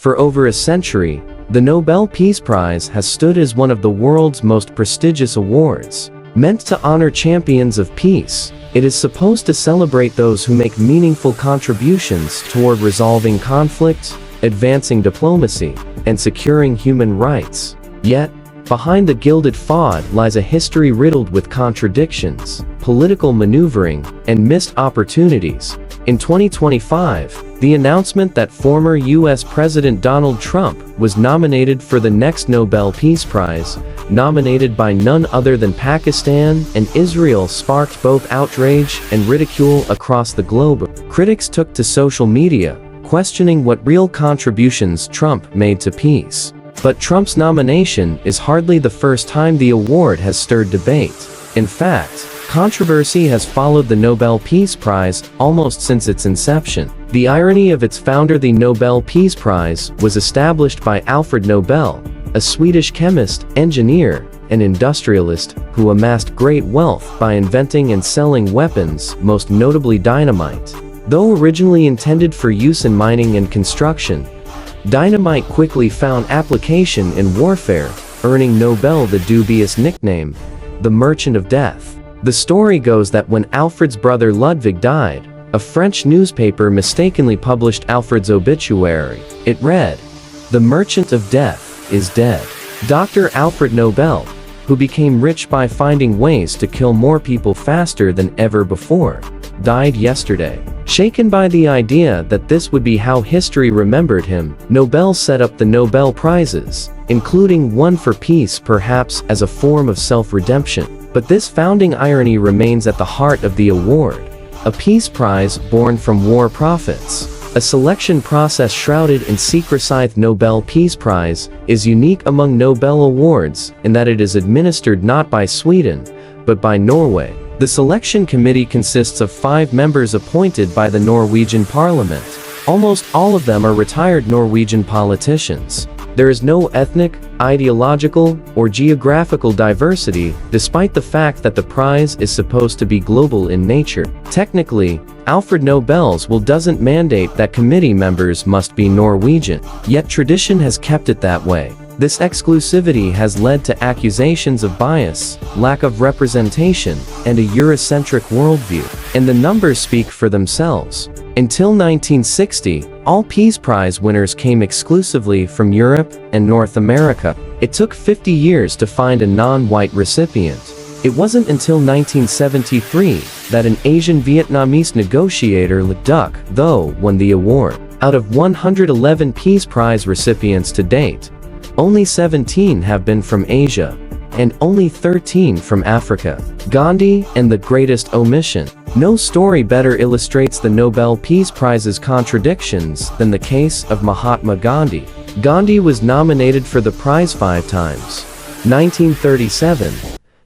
For over a century, the Nobel Peace Prize has stood as one of the world's most prestigious awards. Meant to honor champions of peace, it is supposed to celebrate those who make meaningful contributions toward resolving conflict, advancing diplomacy, and securing human rights. Yet, behind the gilded facade lies a history riddled with contradictions, political maneuvering, and missed opportunities. In 2025, the announcement that former U.S. President Donald Trump was nominated for the next Nobel Peace Prize, nominated by none other than Pakistan and Israel, sparked both outrage and ridicule across the globe. Critics took to social media, questioning what real contributions Trump made to peace. But Trump's nomination is hardly the first time the award has stirred debate. In fact, controversy has followed the Nobel Peace Prize almost since its inception. The irony of its founder. The Nobel Peace Prize was established by Alfred Nobel, a Swedish chemist, engineer, and industrialist who amassed great wealth by inventing and selling weapons, most notably dynamite. Though originally intended for use in mining and construction, dynamite quickly found application in warfare, earning Nobel the dubious nickname, the Merchant of Death. The story goes that when Alfred's brother Ludwig died, a French newspaper mistakenly published Alfred's obituary. It read, "The Merchant of Death is dead." Dr. Alfred Nobel, who became rich by finding ways to kill more people faster than ever before, died yesterday. Shaken by the idea that this would be how history remembered him, Nobel set up the Nobel Prizes, including one for peace, perhaps as a form of self-redemption. But this founding irony remains at the heart of the award. A peace prize born from war profits. A selection process shrouded in secrecy. The Nobel Peace Prize is unique among Nobel Awards in that it is administered not by Sweden, but by Norway. The selection committee consists of 5 members appointed by the Norwegian parliament. Almost all of them are retired Norwegian politicians. There is no ethnic, ideological, or geographical diversity, despite the fact that the prize is supposed to be global in nature. Technically, Alfred Nobel's will doesn't mandate that committee members must be Norwegian, yet tradition has kept it that way. This exclusivity has led to accusations of bias, lack of representation, and a Eurocentric worldview. And the numbers speak for themselves. Until 1960, all Peace Prize winners came exclusively from Europe and North America. It took 50 years to find a non-white recipient. It wasn't until 1973 that an Asian Vietnamese negotiator, Le Duc, though, won the award. Out of 111 Peace Prize recipients to date, only 17 have been from Asia, and only 13 from Africa. Gandhi and the greatest omission. No story better illustrates the Nobel Peace Prize's contradictions than the case of Mahatma Gandhi. Gandhi was nominated for the prize 5 times: 1937,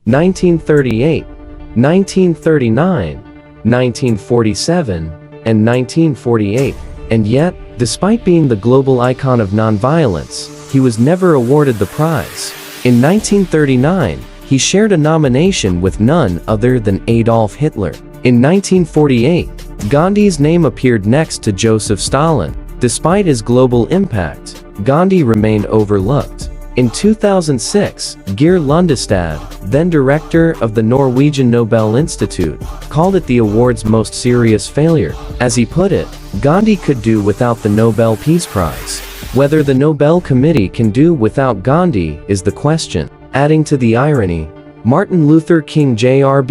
1938, 1939, 1947, and 1948. And yet, despite being the global icon of nonviolence, he was never awarded the prize. In 1939, he shared a nomination with none other than Adolf Hitler. In 1948, Gandhi's name appeared next to Joseph Stalin. Despite his global impact, Gandhi remained overlooked. In 2006, Geir Lundestad, then director of the Norwegian Nobel Institute, called it the award's most serious failure. As he put it, Gandhi could do without the Nobel Peace Prize. Whether the Nobel Committee can do without Gandhi is the question. Adding to the irony, Martin Luther King Jr.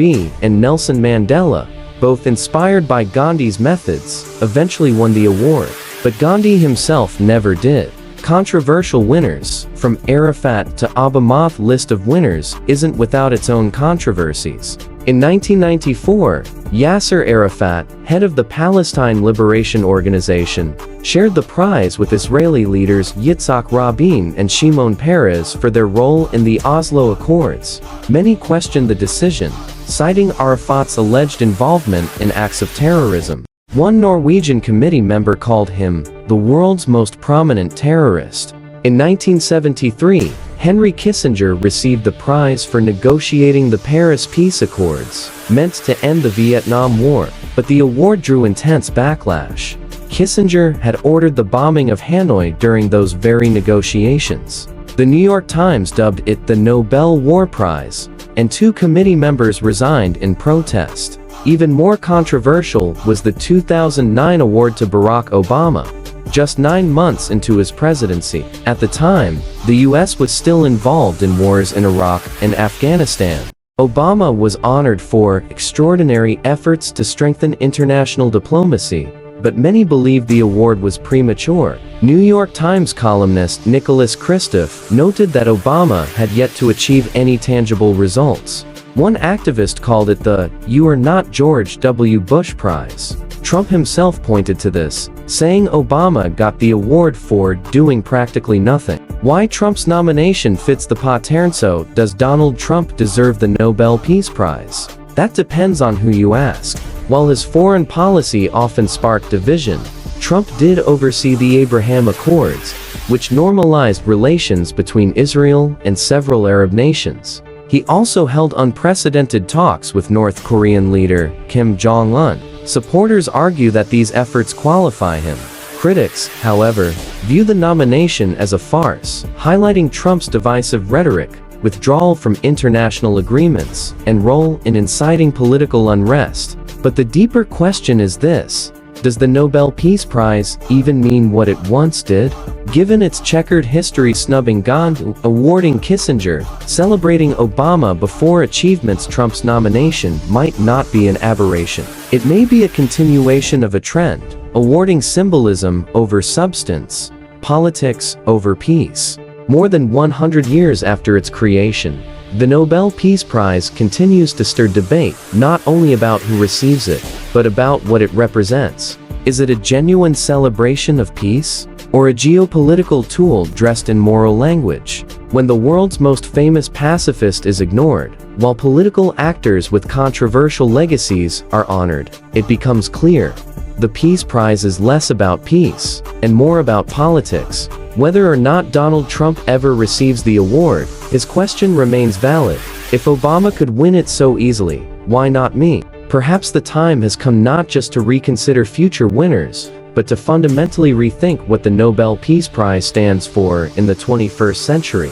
and Nelson Mandela, both inspired by Gandhi's methods, eventually won the award. But Gandhi himself never did. Controversial winners, from Arafat to Obama's list of winners isn't without its own controversies. In 1994, Yasser Arafat, head of the Palestine Liberation Organization, shared the prize with Israeli leaders Yitzhak Rabin and Shimon Peres for their role in the Oslo Accords. Many questioned the decision, citing Arafat's alleged involvement in acts of terrorism. One Norwegian committee member called him the world's most prominent terrorist. In 1973, Henry Kissinger received the prize for negotiating the Paris Peace Accords, meant to end the Vietnam War, but the award drew intense backlash. Kissinger had ordered the bombing of Hanoi during those very negotiations. The New York Times dubbed it the Nobel War Prize, and 2 committee members resigned in protest. Even more controversial was the 2009 award to Barack Obama, just 9 months into his presidency. At the time, the US was still involved in wars in Iraq and Afghanistan. Obama was honored for extraordinary efforts to strengthen international diplomacy, but many believed the award was premature. New York Times columnist Nicholas Kristof noted that Obama had yet to achieve any tangible results. One activist called it the "You are not George W. Bush Prize." Trump himself pointed to this, saying Obama got the award for doing practically nothing. Why Trump's nomination fits the pattern? So, does Donald Trump deserve the Nobel Peace Prize? That depends on who you ask. While his foreign policy often sparked division, Trump did oversee the Abraham Accords, which normalized relations between Israel and several Arab nations. He also held unprecedented talks with North Korean leader Kim Jong-un. Supporters argue that these efforts qualify him. Critics, however, view the nomination as a farce, highlighting Trump's divisive rhetoric, withdrawal from international agreements, and role in inciting political unrest. But the deeper question is this: does the Nobel Peace Prize even mean what it once did? Given its checkered history, snubbing Gandhi, awarding Kissinger, celebrating Obama before achievements, Trump's nomination might not be an aberration. It may be a continuation of a trend, awarding symbolism over substance, politics over peace. More than 100 years after its creation, the Nobel Peace Prize continues to stir debate, not only about who receives it, but about what it represents. Is it a genuine celebration of peace, or a geopolitical tool dressed in moral language? When the world's most famous pacifist is ignored, while political actors with controversial legacies are honored, it becomes clear the Peace Prize is less about peace, and more about politics. Whether or not Donald Trump ever receives the award, his question remains valid. If Obama could win it so easily, why not me? Perhaps the time has come not just to reconsider future winners, but to fundamentally rethink what the Nobel Peace Prize stands for in the 21st century.